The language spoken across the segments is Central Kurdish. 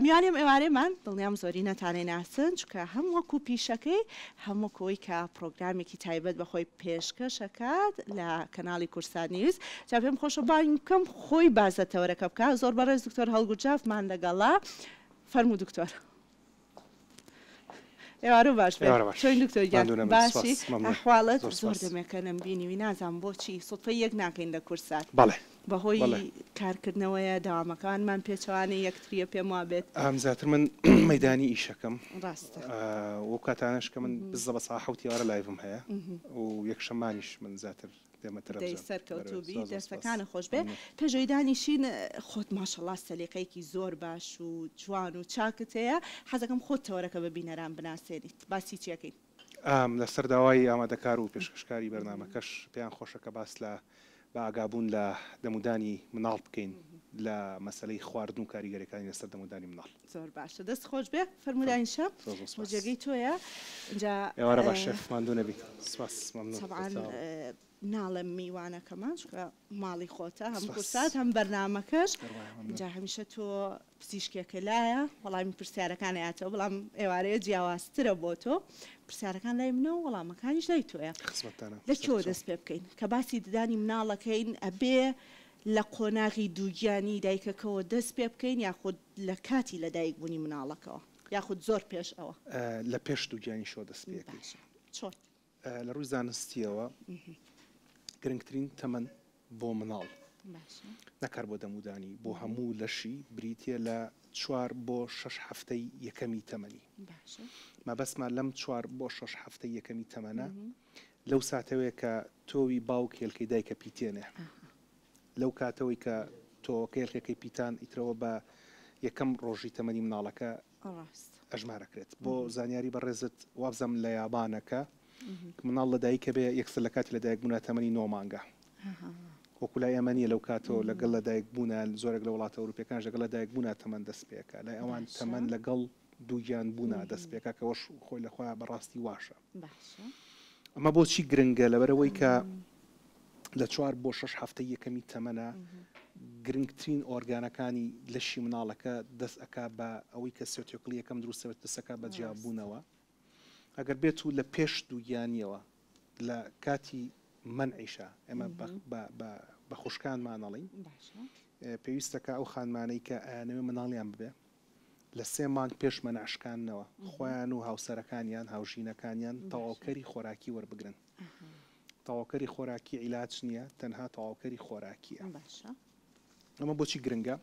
میوانیم ئێوارەیەمان دڵنیام زۆری نەتانەی ناسن چکە هەم وەکو پیشەکەی هەموو کۆی کە پرۆگرامێکی تایبەت بەخۆی پێشکەشەکات لە کەناڵی کورسان نیوز جا پێم خۆشە باینکەم خۆی بازەتەوەرەکە بکە زۆر بەڕێز دکتۆر هەڵگورجافمان لەگەڵا فەرموو دکتۆر. ئێوارە باش چۆن دکتۆر گیان باشی ئەحواڵەت زۆر دەمێکە نەمبینیوی نازانم بۆچی سوتفە یەک ناکەین لە کورسات بەهۆی کارکردنەوەیە داوامەکانمان پێچوانەی یەکتریە پێم وا بێت ئەمزاتر من مەدانی ئیشەکەم وە کاتانش کە من بزە بە سا حوتی ئارە لایڤم هەیە و یەکشەمانیش من زیاتر سەرکەوتوبی دەستەکانە خۆش بێ پێشەوەی دانیشین خۆت ماشەڵڵا سەلیقەیەکی زۆر باش و جوان و چاکت هەیە حەزەکەم خۆت تەوەرەکە بە بینەران بناسێنیت باسی چیەکەین لەسەر داوای ئامادەکار و پێشکەشکاری بەرنامەکەش پێیان خۆشەکە باس لە بە ئاگابوون لە دەمودانی مناڵ بکەین لە مەسلەی خواردن و کاریگەریەکانی لەسەر دەمودانی مناڵ زۆر باشە دەست خۆش بێ فەرمودانیشە جێگەی تۆیە اینجا ئێوارە باش ماندوو نەبی سپاس ناڵم میوانەکەمان چکە ماڵی خۆتە هەم کورسات هەم بەرنامەکەش جا هەمیشە تۆ پزیشکێکە لایە وەڵامی پرسیارەکان هاتەوە بەڵام ئێوارەیە جیاوازترە بۆ تۆ پرسیارەکان لای منەوە وەڵامەکانیش لای تۆیە لەکوێوە دەست پێ بکەین کە باسی ددانی مناڵەکەین ئەبێ لە قۆناغی دووگیانی دایکەکەەوە دەست پێ بکەین یاخود لە کاتی لە دایک بوونی مناڵەکەەوە یاخود زۆر پێش ئەوە لە پێش دووگیانی شۆ دەست پێ چۆن لە ڕووی زانستیەوە گرنگترین تەمەن بۆ مناڵ نەکار بۆ دەمودانی بۆ هەموو لەشی بریتە لە 4 بۆ 6 هەفتەی یەکەمی تەمەنی مەبەستمان لەم 4 بۆ 6 هەفتەی یەکەمی تەمەنە لەو ساتەوەیە کە تۆوی باوک هێلکەی دایکە پیتێنێ لەو کاتەوەی کە تۆکە هێلکەکەی پیتان ئیترەوە بە یەکەم ڕۆژی تەمەنی مناڵەکە ئەژمارەکرێت بۆ زانیاری بەڕێزت وابزەم لە یابانەکە مناڵ لە دایکە بێ یەکسەر لە کاتی لە دایک بوونە تەمەنی 9 مانگە وەکو لای ئەمەنیە لەو کاتەوە لەگەڵ لە دایک بوونە زۆرێک لە وڵاتە ئەوروپیەکانش لەگەڵ لە دایک بوونە تەمەن دەست پێەکە لای ئەوان تەمەن لەگەڵ دووگیان بوونە دەست پێەکە کەەوەش خۆی لەخۆیان بەڕاستی واشە ئەمە بۆچی گرنگە لەبەرەوەی کە لە 4 بۆ 6 هەفتەی یەکەمی تەمەنە گرنگترین ئۆرگانەکانی لەشی مناڵەکە دەست ئەکا بە ئەوەی کە سێتیۆکلی یەکەم دروستەوە دەسەکە بە جیاببوونەوە ئەگەر بێت و لە پێش دووگیانیەوە لە کاتی منعیشە ئێمە بە خوشکانمانەڵین پێویستەکە ئەو خانمانەی کە ئەیانەوێ مناڵیان ببێ لە 3 مانگ پێش مەنعشکاندنەوە خۆیان و هاوسەرەکانیان هاوژینەکانیان تەواوکەری خۆراکی وەربگرن تەواوکەری خۆراکی عیلاج نییە تەنها تەواوکەری خۆراکیە ئەمە بۆچی گرنگە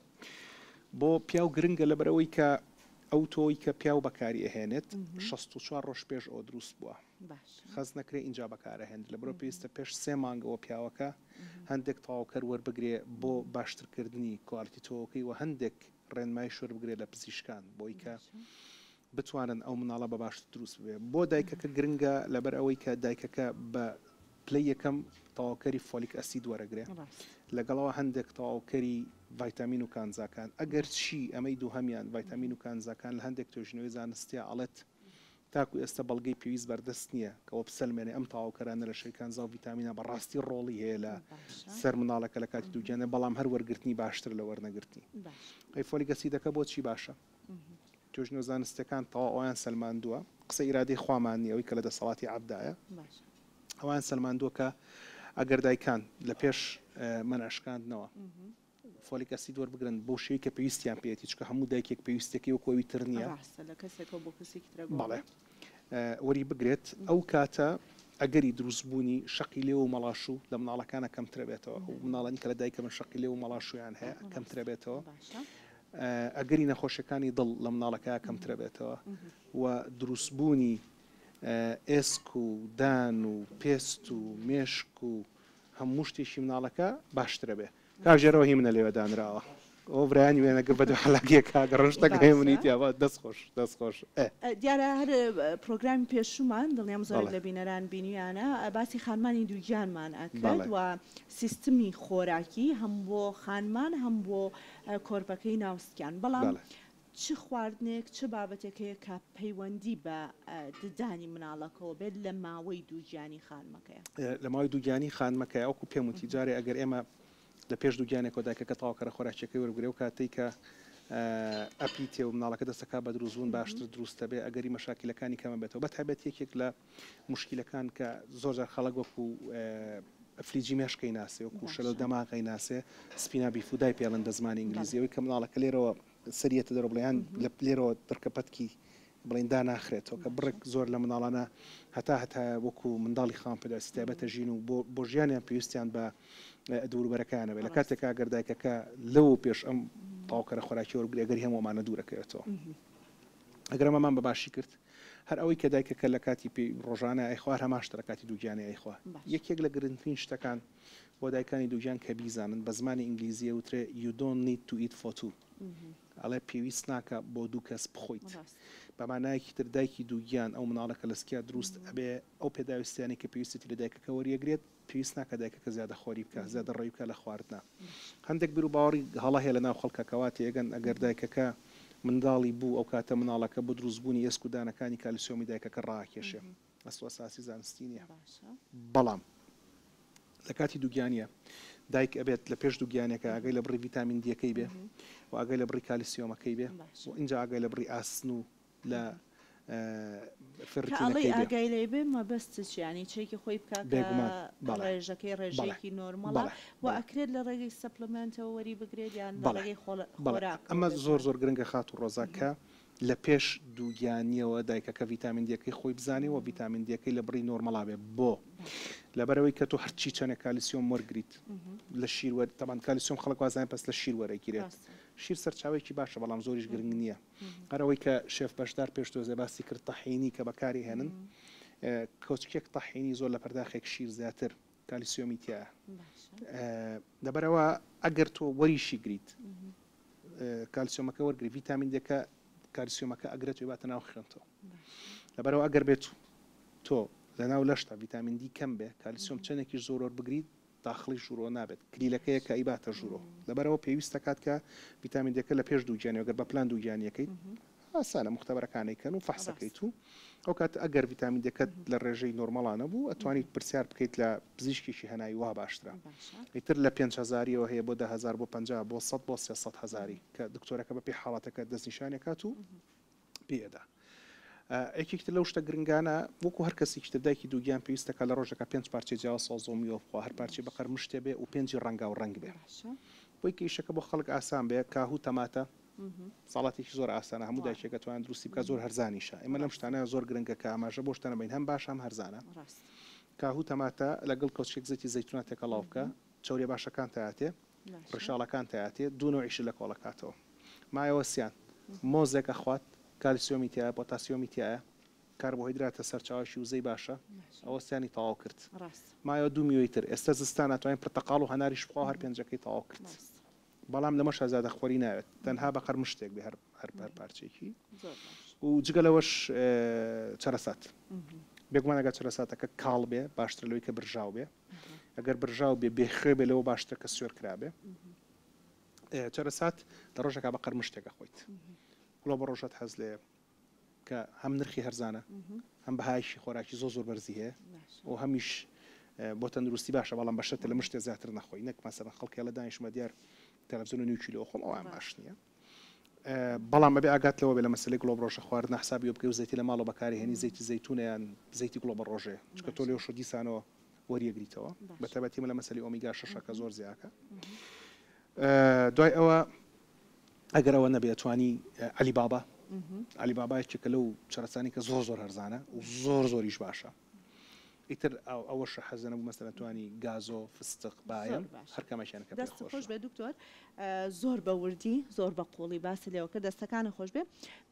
بۆ پیاو گرنگە لەبەرەوەی کە ئەو تۆی کە پیاو بەکاری ئەهێنێت 64 ڕۆژ پێش ئەو دروست بووە خەز نەکرێ اینجا بەکارەهێن لە بڕۆ پێویستە پێش 3 مانگەوە پیاوەکە هەندێک تەواوکەر وەربگرێ بۆ باشترکردنی کواڵیتی تۆکەی و هەندێک ڕێنمای شۆر بگرێت لە پزیشکان بۆی کە بتوانن ئەو مناڵە بە باشتر دروست بێ بۆ دایکەکە گرنگە لەبەر ئەوەی کە دایکەکە بە پلەی یەکەم تەواوکەری فۆلیک ئەسید وەرەگرێ لەگەڵەوە هەندێک تەواوکەری ڤایتامین و کانزاکان ئەگەر چی ئەمەی دوو هەمیان ڤایتامین و کانزاکان لە هەندێک توێژنەوەی زانستیە ئەڵێت تاکو ئێستا بەڵگەی پێویست بەردەست نییە کەەوە بسەلمێنێ ئەم تەواوکەرانە لە شەیکانزا و ڤیتامینە بەڕاستی ڕۆڵی هەیە لە سەر مناڵەکە لە کاتی دووگیانە بەڵام هەر وەرگرتنی باشتر لە وەرنەگرتنی ئەی فۆلیک ئەسیدەکە بۆچی باشە توێژنەوە زانستیەکان تەواو ئەویان سەلماندووە قسە ئیرادەی خوامان نیە ئەوەی کە لە دەسەڵاتی عەبدایە ئەوان سەلماندووە کە ئەگەر دایکان لە پێش مەنعشکاندنەوە فۆلیک ئەسید وەربگرن بۆ شێوەی کە پێویستیان پێێتی چکە هەموو دایکێک پێویستێکی وەکۆوی تر نییە بەڵێ وەری بگرێت ئەو کاتە ئەگەری دروستبوونی شەقی لێ و مەڵاشوو لە مناڵەکانە کەمترە بێتەوە و مناڵانی کە لە دایکە من شەقی لێ و مەڵاشویان هەیە کەمترە بێتەوە ئەگەری نەخۆشیەکانی دڵ لە مناڵەکە کەمترە بێتەوە و دروستبوونی ئێسک و دان و پێست و مێشک و هەموو شتێکی مناڵەکە باشترە بێ کاژێرەوە هی منە لێوە دانراوە ئەو برایانی وێنەگە بە حەلاگیە کاگەڕشتەکە منیتیاوە دەستخۆش دیارە هەر پرۆگرامی پێشومان دڵنیام زۆر لە بینەران بینیانە باسی خانمانی دووگیانمان ئەکرد و سیستمی خۆراکی هەم بۆ خانمان هەم بۆ کۆرپەکەی ناوستیان بەڵام چ خواردنێک چه بابەتێک هەیە کە پەیوەندی بە ددانی مناڵەکەەوە بێت لە ماوەی دووگیانی خانمەکەیە لە ماوەی دووگیانی خانمەکەی ئەوکو پێم وتی جارێ ئەگەر ئێمە لە پێش دووگیانێکۆ دایکەکە تاواکەرە خۆراکیەکەی وەرگرێ و کاتێک کە ئەپیتێ و مناڵەکە دەستەکە بە دروستبوون باشتر دروستە بێ ئەگەری مەشاکیلەکانی کەمە بێتەوە بەتایبەت یەکێک لە مشکلەکان کە زۆرجار خەڵک وەکو ئەفلیجی مێشکەی ناسێ وەکو شەلە دەماغی ناسێ سپینا بیفودای پێڵەن بە زمانی ئینگلیزیەوەی کە مناڵەکە لێرەوە سەریەتە دەرەوە بڵیان لە لێرەوە دڕکەپەتکی بڵین داناخرێتەوە کە بڕێک زۆر لە مناڵانە هەتا وەکو منداڵی خام پێداسی تایبەتە ژین و بۆ ژیانیان پێویستیان بە دووروبەرەکانە بێت لە کاتێکا گەردایکەکە لەو پێش ئەم تاوکەرە خۆراکی وەرگری هەموومانە دوورەکەوێتەوە ئەگەر ئەمەمان بەباشی کرد هەر ئەوەی کە دایکەکە لە کاتی پێی ڕۆژانە ئەیخوار هەماشترە کاتی دووگیانی ئەیخوا یەکێک لە گرنگترین شتەکان بۆ دایکانی دووگیان کە بیزانن بە زمانی ئینگلیزیە وترێ you don't need to eat for two ئەڵێ پێویست ناکە بۆ دوو کەس بخۆیت بەمانایەکی تر دایکی دووگیان ئەو مناڵەکە لەسکیا دروست ئەبێ ئەو پێداویستیانی کە پێویستی لە دایکەکە وەریەگرێت پێویست ناکە دایکەکە زیادە خۆری بکە زیادە ڕێی بکە لە خواردنا هەندێک بیر و باوەڕی هەڵە هەیە لە ناو خەڵکەکەواتی ئەگەن ئەگەر دایکەکە منداڵی بوو ئەو کاتە مناڵەکە بۆ دروستبوونی ئێسک و دانەکانی کالیسیۆمی دایکەکە ڕاکێشێ ئەسوە ساسی زانستی نییە بەڵام لە کاتی دووگیانە دایک ئەبێت لە پێش دووگیانێکە ئاگەی لە بڕی ڤیتامین دیەکەی بێ و ئاگەی لە بڕی کالیسیۆمەکەی بێ و اینجا ئاگەی لە بڕی ئاسن و لە ئاگای لێ بێ مەبەستش ینی چێکی خۆی بکات ڕێژەکەی ڕێژەیەکی نۆرمەڵە و ئەکرێت لە ڕێگەی سەپلمنتەوە وەری بگرێت یان لە ڕێگەی خۆراک ئەمە زۆر زۆر گرنگە خات و ڕۆزاکە لە پێش دووگیانیەوە دایکەکە ڤیتامین دیەکەی خۆی بزانێ و ڤیتامین دیەکەی لە بڕی نۆرمەڵا بێ بۆ لەبەرەوەی کە تۆ هەرچی چەنە کالیسیۆم وەرگریت لە شیروە تەمان کالیسیۆم خەڵک وازانێ پس لە شیر وەرەگیرێت شیر سەرچاوێکی باشە بەڵام زۆریش گرنگ نییە هەرەوەی کە شێف بەشدار پێشتۆزێ باسی کرد تەحینی کە بەکاری هێنن کۆچکێک تەحینی زۆر لە پەرداخێک شیر زیاتر کالیسیۆمی تایە لەبەرەوە ئەگەر تۆ وەریشی گریت کالیسیۆمەکە وەرگری ڤیتامین دیەکە کالیسیۆمەکە ئەگرێت وێباتە ناو خوێنتەوە لەبەرەوە ئەگەر بێت تۆ لە ناو لەشتا ڤیتامین دی کەم بێ کالیسیۆم چەندێکی زۆر بگریت داخلی ژوورۆ نابێت کلیلەکەیە کە ئیباتە ژوورۆ لەبەرەوە پێویستە کات کە ڤیتامین دیەکە لە پێش دووگیانی ئەگەر بە پلان دووگیانیەکەیت ئاسانە مختبەرەکانیکەن و فەحسەکەیت و ئەو کات ئەگەر ڤیتامین دیەکەت لە ڕێژەی نۆرمەڵانە بوو ئەتوانیت پرسیار بکەیت لە پزیشکیشی هەنایی وا باشترە ئیتر لە 5,000ەوە هەیە بۆ 10,000 بۆ 50 بۆ 100 بۆ 300,000 کە دکتۆرەکە بەپی حاڵاتەکە دەستنیشانێکات و پێدا یەکێکتر لەو شتە گرنگانە وەکو هەر کەسێکی تر دایکی دووگیان پێویستەکە لە ڕۆژەکە 5 پارچەی جیاوە سەوزۆمیۆ بخوا هەر پارچەی بەقەر مشتێ بێ و 5 ڕەنگا و ڕەنگ بێ بۆی کە ئیشەکە بۆ خەڵک ئاسان بێ کاهوو تەماتە ساڵاتێکی زۆر ئاسانە هەموو دایکێکە توانێت دروستی بکە زۆر هەرزانیشە ئێمە لەم شتانە زۆر گرنگە کە ئاماژە بۆ شتانە بین هەم باش هەم هەرزانە کاهوو تەماتە لەگەڵ کۆچێک زەیتی زەیتونە تێکەڵاو بکە چاوریە باشەکان تایاتێ ڕشاڵەکان تایاتێ دوو نوعیش لە کۆڵەکاتەوە مایەوە سیان مۆزێکە خوات کالیسیۆمی تایە پۆتاسیۆمی تایە کاربۆهیدراتە سەرچاوەشی وزەی باشە ئەوە سیانی تەواو کرد مایەوە دوو میوەی تر ئێستا زستان ناتوانین پرتەقاڵ و هەناریش بخوا هەر پێنجەکەی تەواو کرد بەڵام لەمە شازادە خۆری ناوێت تەنها بەقەر مشتێک بێ هەر پارچێکی و جگەلەوەش چەرەسات بێگومان ئەگەر چەرەساتەکە کاڵ بێ باشتر لەوەی کە برژاو بێ ئەگەر برژاو بێ بێخێ بێ لەوە باشتر کە سوێر کرابێ چەرەسات لە ڕۆژێکا بەقەر مشتێکە خۆیت وڵۆ بە ڕۆژەت حەز لێ کە هەم نرخی هەرزانە هەم بەهایشی خۆراکی زۆر بەرزی هەیە و هەمیش بۆ تەندروستی باشە بەڵام بەشتە لە مشتێ زیاتر نەخۆی نەک مەسەڵەن خەڵکی لە دانیشتمە دیار تەلەڤیزیۆن و 9 کیلۆ خۆم ئەوان باش نییە بەڵام بەبێ ئاگات لەوە بێ لە مەسەلەی گڵۆ ڕۆژە خواردن حسابی بکەی و زەیتی لە ماڵەوە بەکاری هێنی زەیتی زەیتونە یان زەیتی گڵۆ بە ڕۆژێ چکە تۆ لێو شۆ دیسانەوە وەریەگریتەوە بەتایبەتی لە مەسەلی ئۆمیگا 6 کە زۆر زیاکە دوای ئەوە ئەگەر ئەوە نەبێت توانی عەلیبابا عەلیبابایەکێکە لەو چەرەسانی کە زۆر هەرزانە و زۆریش باشە ئیتر ئەوەش حەزەنە بوو مەسەلەن توانی گازۆ فستق باەن هەر کەمەشیان کە دەست خۆش بێ دکتۆر زۆر بە وردی زۆر بە قوڵی باسی لێەوە کە دەستەکانە خۆش بێ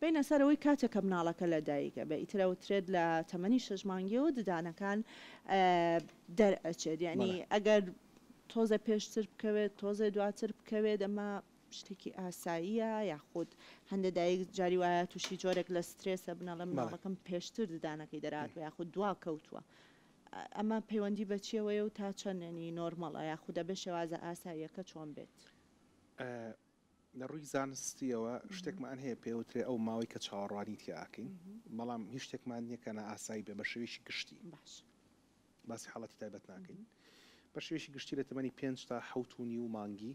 بینە سەرەوەی کاتێکە مناڵەکە لە دایکە بە ئیترەوترێت لە تەمەنی 6 مانگیەوە ددانەکان دەرئەچێت یعنی ئەگەر تۆزە پێشتر بکەوێت تۆزە دواتر بکەوێت ئەمە شتێکی ئاساییە یاخود هەندێک دایک جاری وایە تووشی جۆرێک لە سترێسە بنەڵە مناڵەکەم پێشتر ددانەکەی دەراتوە یاخود دوا کەوتووە ئەمە پەیوەندی بەچیەوەی و تا چەندێنی نۆرمەڵە یاخودە بە شێوازە ئاساییەکە چۆن بێت لە ڕووی زانستیەوە شتێکمان هەیە پێوترێ ئەو ماوەی کە چاوەڕوانی تیاکەین بەڵام هیچ شتێکمان نییە کە ئاسایی بێ بە شێوێکی گشتی باسی حاڵەتی تایبەت ناکەین بە شێوەیەکی گشتی لە تەمەنی 5 تا 7 و مانگی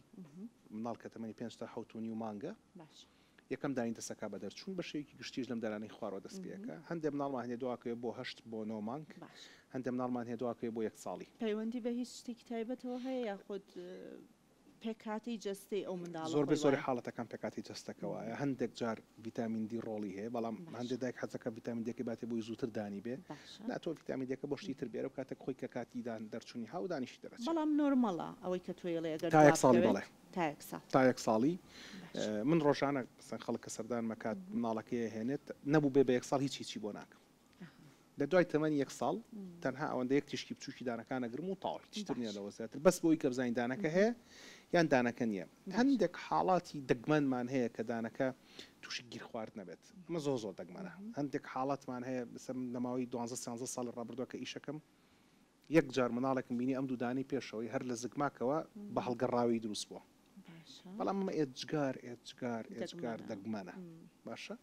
مناڵ کە تەمەنی 5 تا 7 و مانگە یەکەم دانی دەسەکە بە دەرچوون بە شێوەیەکی گشتیش لەم دەرانەی خوارەوە دەست پێەکە هەندێک مناڵمان هەیە دواکەوێت بۆ 8 بۆ 9 مانگ هەندێک مناڵمان هەیە دواکەوێت بۆ 1 ساڵی پەیوەندی بە هیچ شتێکی تایبەتەوە هەیە یاخود پێکاتی جەستەی ئەو منداڵ زۆر بە زۆری حاڵەتەکان پێکاتی جەستەکەوەیە هەندێک جار ڤیتامین دی ڕۆڵی هەیە بەڵام هەندێک دایک حەزەکە ڤیتامین دیەکە باتێ بۆی زووتر دانی بێ ناتۆ ڤیتامین دیەکە بۆ شتی تر بێرە و کاتێک خۆی کە کاتیدان دەرچوونی هاودانیشی دەرەچێت بەڵام نۆرمەڵە ئەوەی کە توێڵێ ئەگەر تا 1 ساڵی بڵێ تا 1 ساڵی من ڕۆژانە خەڵک کە سەردان مەکات مناڵەکەی هێنێت نەبوو بێ بە 1 ساڵ هیچی بۆ ناکەم لە دوای تەمەنی 1 ساڵ تەنها ئەوەندە یەک تیشکی بچووکی دانەکانە گرم و تاڵ هیچتر نییە لەوە زیاتر بەس بۆی کە بزانین دانەکە هەیە یان دانەکە نییە هەندێک حاڵاتی دەگمەنمان هەیە کە دانەکە تووشی گیر خوارد نەبێت ئەمە زۆر دەگمەنە هەندێک حاڵاتمان هەیە لەماوەی 12 ساڵ ڕابردووە کە ئیشەکەم یەک جار مناڵێکم بینی ئەم دوودانی پێشەوەی هەر لە زگماکەوە بە هەڵگەڕاوی دروست بووە بەڵام ئەمە ئێجگار دەگمەنە باشە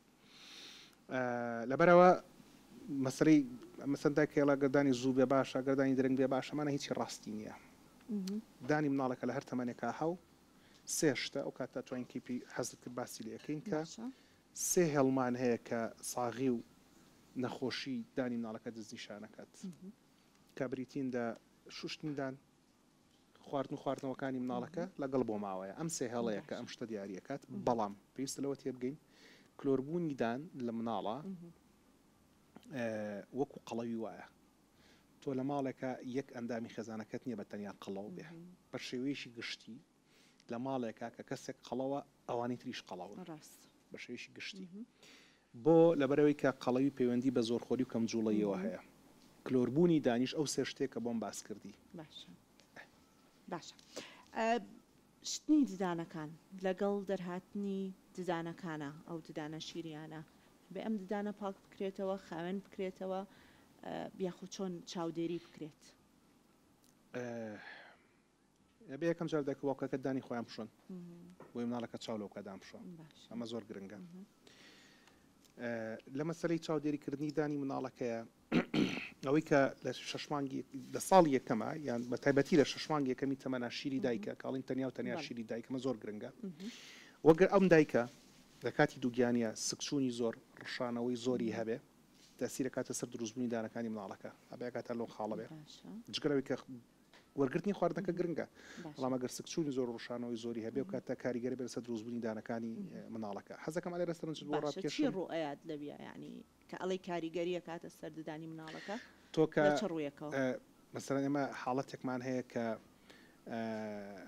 لەبەرەوە مەسەرەی مەسەندای کێڵا گەردانی زوو بێ باشە گەردانی درنگ بێ باشەمانە هیچی ڕاستی نییە دانی مناڵەکە لە هەر تەمەنێکا هەو سێشتە ئەو کاتە توانین کیپی حەزت کرد باسی لە یەکەین کە سێ هێڵمان هەیە کە ساغی و نەخۆشی دانی مناڵەکە دەستنیشانەکەات کە بریتین لە شوشتیندان خواردنەوەکانی مناڵەکە لەگەڵ بۆ ماوەیە ئەم سێ هێڵەیە کە ئەم شتە دیاریەکات بەڵام پێویستە لەوە تێبگەین کلۆربوونی دان لە مناڵە وەکو قەڵەوی وایە تۆ لە ماڵێکە یەک ئەندامی خێزانەکەت نییە بە تەنیا قەڵەو بێ بە شێوەیەشی گشتی لە ماڵێکە کە کەسێک قەڵەوە ئەوانی تریش قەڵەوە بە شێوەیەشی گشتی بۆ لەبەرەوەی کە قەڵەوی پەیوەندی بە زۆرخۆری و کەمجوڵەیەوە هەیە کلۆربوونی دانیش ئەو سێ شتێکە بۆم باس کردی باشە شتنی ددانەکان لەگەڵ دەرهاتنی ددانەکانە ئەو ددانە شیریانە بێ ئەم ددانە پاک بکرێتەوە خاوێن بکرێتەوە یاخود چۆن چاودێری بکرێت بێ یەکەم جار دەکەواکەکە دانی خۆیان بشۆن بۆی مناڵەکە چاولەوەکە دام بشۆن ئەمە زۆر گرنگە لە مەسەرەی چاودێریکردنی دانی مناڵەکەیە ئەوەی کە لە شەشمانگی لە ساڵی یەکەمە یان بە تایبەتی لە شەشمانگی یەکەمی تەمەنا شیری دایکە کاڵین تەنیا و تەنیا شیری دایکمە زۆر گرنگە وەگەر ئەم دایکە لە کاتی دووگیانە سکسوونی زۆر ڕشانەوەی زۆری هەبێ تەسیرە کاتە سەر دروستبوونی دانەکانی مناڵەکە ئەبێ کاتە لەو خاڵە بێ جگەرەوەی کە وەرگرتنی خواردنەکە گرنگە بەڵام ئەگەر سکسوونی زۆر ڕشانەوەی زۆری هەبێ و کاتە کاریگەری بێت سەر دروستبوونی دانەکانی مناڵەکە حەزەکەم لێرە سەرنج بۆ ڕابکێشی ڕوئەیات لەبیە یعنی کە ئەڵی کاریگەریە کاتە سەرددانی مناڵەکە تۆ کە ڕوویەکەەوە مەسەرەن ئێمە حاڵەتێکمان هەیە کە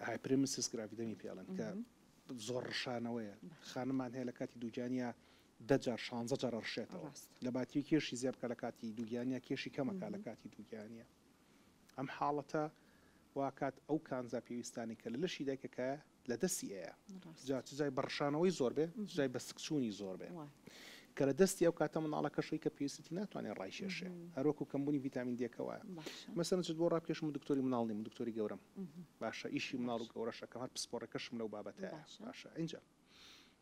هایپرێمسس گراڤیدەمی پێڵن کە زۆر ڕشانەوەیە خانممان هەیە لە کاتی دووگیانە 10 16 جار ڕشێتەوە لە باتی کێشی زیاب کە لە کاتی دووگیانە کێشی کەمەکە لە کاتی دووگیانە ئەم حاڵەتە واکات ئەو کانزا پێویستانی کە لە لەشی دایکەکە لە دەستی ئەیە جای بەڕشانەوەی زۆر بێ جای بە سکسوونی زۆر بێ کە لە دەستی ئەو کاتە مناڵەکەشەی کە پێویستی ناتوانێت ڕایشێشێ هەروەکو کەمبوونی ڤیتامین دیەکەوە مەسەرن بۆ ڕاکێشم دکتۆری مناڵنی من دکتۆری گەورم باشە ئیشی مناڵ و گەورەشەکە هەر پسپۆڕەکەشم لەو بابەتەیە باشە اینجا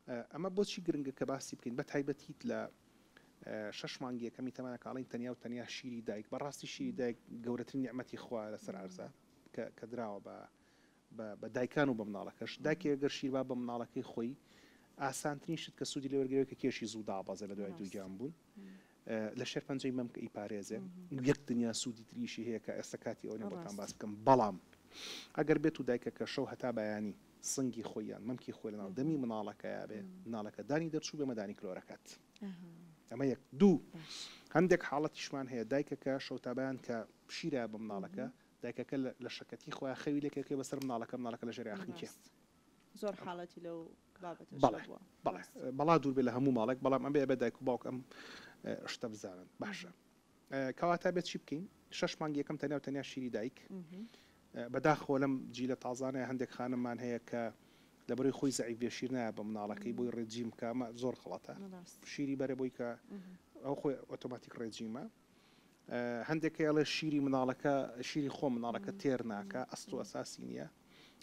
ئەمە بۆچی گرنگە کە باسی بکەین بە تایبەتیت لە 6 مانگی یەکەمی تەمەنە کاڵین تەنیا و تەنیا شیری دایک بەڕاستی شیری دایک گەورەترین نیعمەتی خوا لەسەر عەرزە کە دراوە بە دایکان و بە مناڵەکەش دایکێ گەر شیربا بە مناڵەکەی خۆی ئاسانترین شت کە سوودی لێوەرگەوە کە کێشی زوو دابەزە لە دوای دووگیان بوون لە شەر پەنجەی مەم کە ئیپارێزێ یەک دنیا سوودی تریشی هەیە کە ئێستا کاتی ئەوە بۆتان باس بکەم بەڵام ئەگەر بێت و دایکە کە شەو هەتا بەیانی سنگی خۆیان مەمکی خۆی لەناو دەمی مناڵەکەیا بێ مناڵەکە دانی دەرچوو بێ مەدانی کلۆرەکەت ئەمە یەک دوو هەندێک حاڵەتیشمان هەیە دایکەکە شەوتابیان کە شیرە بە مناڵەکە دایکەکە لە شەکەتی خۆیان خەوی لێکەکە بەسەر مناڵەکە لە ژێر یاخنکێ زۆر حاڵەتی لەو بەڵا دوور بێ لە هەموو ماڵێک بەڵام ئەم بێ دایک و باوک ئەم شتە بزانن باشە کەواتە بێت چی بکەین 6 مانگی یەکەم تەنیا و تەنیا شیری دایک بەداخۆ لەم جیلە تازانەیە هەندێک خانممان هەیە کە لەبەرەوەی خۆی زەعیف بێشیر نایە بە مناڵەکەی بۆی ڕێجیم کامە زۆر خڵەتە شیری بەرە بۆی کە ئەو خۆی ئۆتۆماتیک ڕێجیمە هەندێکی ئەڵێ شیری مناڵەکە شیری خۆ مناڵەکە تێر ناکە ئەست و ئەساسی نییە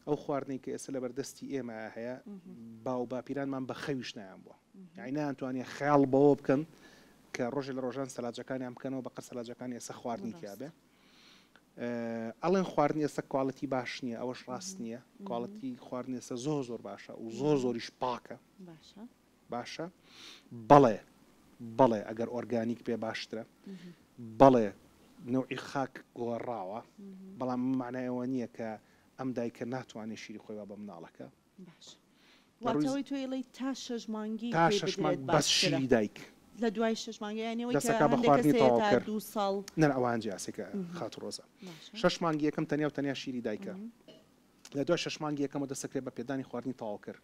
ئەو خواردنەی کە ئێستا لەبەردەستی ئێمە هەیە باو باپیرانمان بە خەویش نایان بووە یعنی نەیانتوانێت خەیاڵ بەوە بکەن کە ڕۆژێ لە ڕۆژان سەلاجەکانیان بکەنەوە بە قەر سەلاجەکانی ئێستا خواردنی تیابێ ئەڵێن خواردنی ئێستا کواڵەتی باش نییە ئەوەش ڕاست نییە کواڵەتی خواردنی ئێستا زۆر باشە و زۆریش پاکە باشە بەڵێ ئەگەر ئۆرگانیک بێ باشترە بەڵێ نوعی خاک گۆڕاوە بەڵام معنایەوە نییە کە ئەم دایکە ناتوانێت شیری خۆی بە مناڵەکە واتەوەی تۆی تا 6 مانگی بەس شیری دایک لە دوای 6 مانگیانەوەی دەسەکە بە خواردنی تەواو کرد 2 ساڵ نەر ئەوان جیاسێکە خات ڕۆزە 6 مانگی یەکەم تەنیا شیری دایکە لە دوای 6 مانگی یەکەمە دەسەکرێت بە پێدانی خواردنی تەواو کرد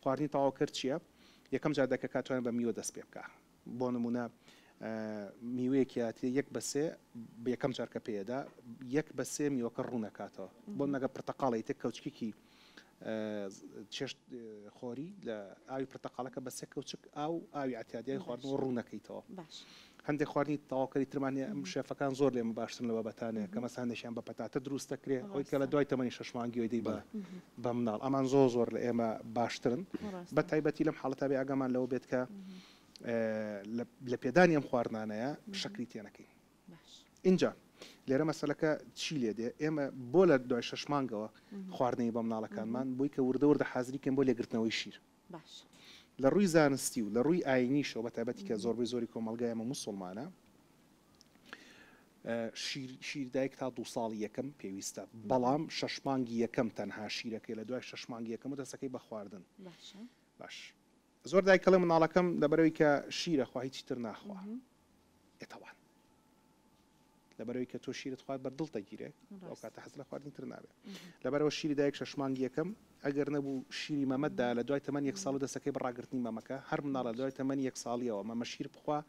خواردنی تەواو کرد چییە یەکەم جار دایکە کاتوانێت بە میوە دەست پێ بکە بۆ نمونە میوەیەکیاتی یەک بە سێ یەکەم جارکە پێدا یەک بە سێ میوەکە ڕوونەکاتەوە بۆ نەگە پرتەقاڵی تێک کەوچکێکی چێشت خۆری لە ئاوی پرتەقالەکە بە سێ کەوچک ئاوی ئاتیادیای خواردنەوە ڕوونەکەیتەوە هەندێک خواردنی تەواوکەری ترمانە ئەم شێفەکان زۆر لێمە باشترن لەوە بەتانەیە کە مەسانێکیان بە پەتاتە دروست دەکرێت ئەوەی کە لە دوای تەمەنی 6 مانگی دەی بە مناڵ ئەمان زۆر لە ئێمە باشترن بە تایبەتی لەم حاڵەتە بێ ئاگامان لەوە بێت کە لە پێدانی ئەم خواردنانەیە شەکری تێنەکەین اینجا لێرە مەسەلەکە چی لێ دێ ئێمە بۆ لە دوای 6 مانگەوە خواردنەی بە مناڵەکانمان بۆی کە وردە حازریکەن بۆ لێگرتنەوەی شیر لە ڕووی زانستی و لە ڕووی ئاینیشەوە بە تایبەتی کە زۆری کۆمەلگای ئەمە موسڵمانە شیر دایک تا 2 ساڵی یەکەم پێویستە بەڵام 6 مانگی یەکەم تەنها شیرەکەی لە دوای 6 مانگی یەکەم و دەسەکەی بە خواردن باش زۆر دایکەڵێ مناڵەکەم لەبەرەوەی کە شیرە خوا هیچ تر ناخوا ئێتەوان لەبەرەوەی کە تۆ شیرت خوارد بەردڵ دەگیرێ ئەو کاتە حەز لە خواردنی تر نابێت لەبەرەوە شیری دایک 6 مانگی یەکەم ئەگەر نەبوو شیری مەمەددا لە دوای تەمەنی 1 ساڵ و دەسەکەی بەڕاگرتنی مەمەکە هەر مناڵە دوای تەمەنی 1 ساڵیەوە مەمە شیر بخوا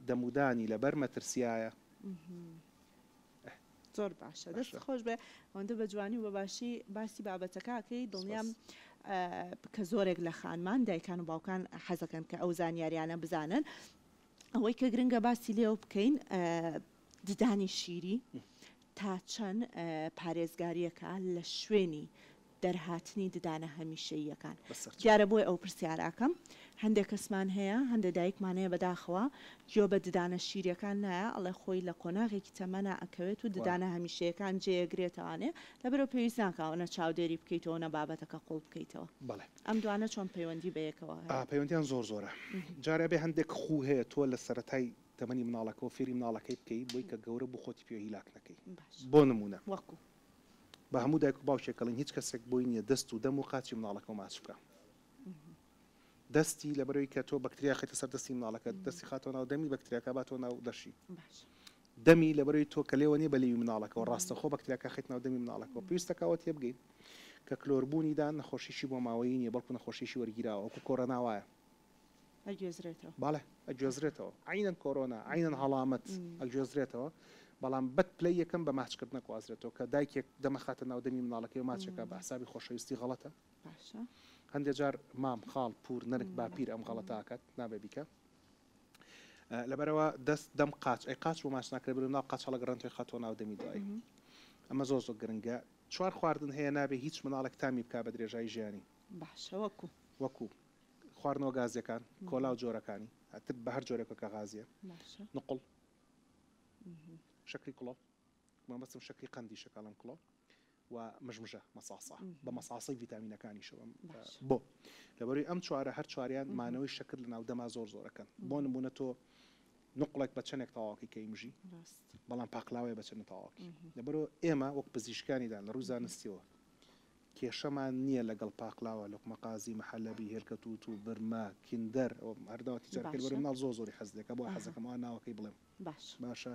دەمودانی لەبەر مەترسیایە زۆر باشە دەست خۆش بێ ئەوەندە بە جوانی و بە باشی باسی بابەتەکەکەی دڵنیام کە زۆرێک لە خانمان دایکان و باوکان حەزەکەن کە ئەو زانیاریانە بزانن ئەوەی کە گرنگە باسی لێو بکەین ددانی شیری تا چەند پارێزگاریەکە لە شوێنی دەرهاتنی ددانە هەمیشەییەکان دیارە بۆی ئەو پرسیاراکەم هەندێک کەسمان هەیە هەندێک دایکمانەیە بەداخەوە جۆ بە ددانە شیرەکان نایە ئەڵێ خۆی لە کۆناغێکی تەمەنە ئەکەوێت و ددانە هەمیشەیەکان جێگرێتەوانێ لەبەرەوە پێویست ناکەونە چاودێری بکەیتەوە نە بابەتەکە قوڵ بکەیتەوە ئەم دوانە چۆن پەیوەندی بەیەکەوە پەیوەندیان زۆرە جارە بێ هەندێک خو هەیە تۆ لە سەرەتای تەمەنی مناڵەکەەوە فێری مناڵەکەی بکەیت بۆی کە گەورە بوو خۆتی پێ هیلاک نەکەی بۆ نمونە وەکو بە هەموو دایک و باوکێکەڵین هیچ کەسێک بۆی نییە دەست و دەم و قاچی مناڵەکە و ماچ بکە دەستی لەبەرەوەی کە تۆ بەکتریا خێتە سەر دەستی مناڵەکە دەستی خاتەوە ناو دەمی بەکتریاکە باتۆ ناو دەشی دەمی لەبەرەوەی تۆ کە لێوە نیە بە لێوی مناڵەکەەوە ڕاستەخۆ بەکتریاکە خێت ناو دەمی مناڵەکەەوە پێویستەکەوە تێ بگەین کە کلۆربوونیدا نەخۆشیشی بۆ ماوەیە نیە بەڵکو نەخۆشیشی وەرگیراوە وەکو کۆرۆناوایە باڵێ ئەگوێزرێتەوە عینەن کۆرۆنا عینەن هەڵامەت ئەگوێزرێتەوە بەڵام بەت پلەی یەکەم بە ماچکرد نەکوازرێتەوە کە دایکێک دەمەخاتە ناو دەمی مناڵەکەی و ماچەکە بە حسابی خۆشەویستی غەڵەتە هەندێک جار مام خاڵ پور نەرک باپیر ئەم غەڵەتاکات نابێ بیکە لەبەرەوە دەست دەم قاچ ئەی قاچ و ماچ ناکرێت بێ ناو قاچ هەڵەگەڕێن خاتۆ ناو دەمی دوایی ئەمە زۆر گرنگە چوار خواردن هەیە نابێ هیچ مناڵێک تامی بکا بە درێژایی ژیانی باشە وەکو خواردنەوە گازیەکان کۆلا و جۆرەکانی هەتر بە هەر جۆرێکەکە غازیە نقڵ شەکری کڵۆ مەبەستم شەکری قەندی شەکەڵم کڵۆ و مژمژە مەساسە بە مەساسی ڤیتامینەکانیشەوە بۆ لەبەروی ئەم چوارە هەر چواریان مانەوەی شەکر لە ناودەما زۆرەکەن بۆ نمونە تۆ نقڵێک بە چەندێک تەواوکی کەیمژی بەڵام پاقلاوێ بە چەند تەواوکی لەبەرەوە ئێمە وەک پزیشکانیدان لە ڕووی زانستیەوە کێشەمان نییە لەگەڵ پاقلاوە لۆقمە قازی مەحەلەبی هێرکەتوت و برما کیندەر هەرداوە تیجارکرد بەرە مناڵ زۆری حەز دەکە بۆ حەزەکەم ئەوە ناوەکەی بڵێم باشە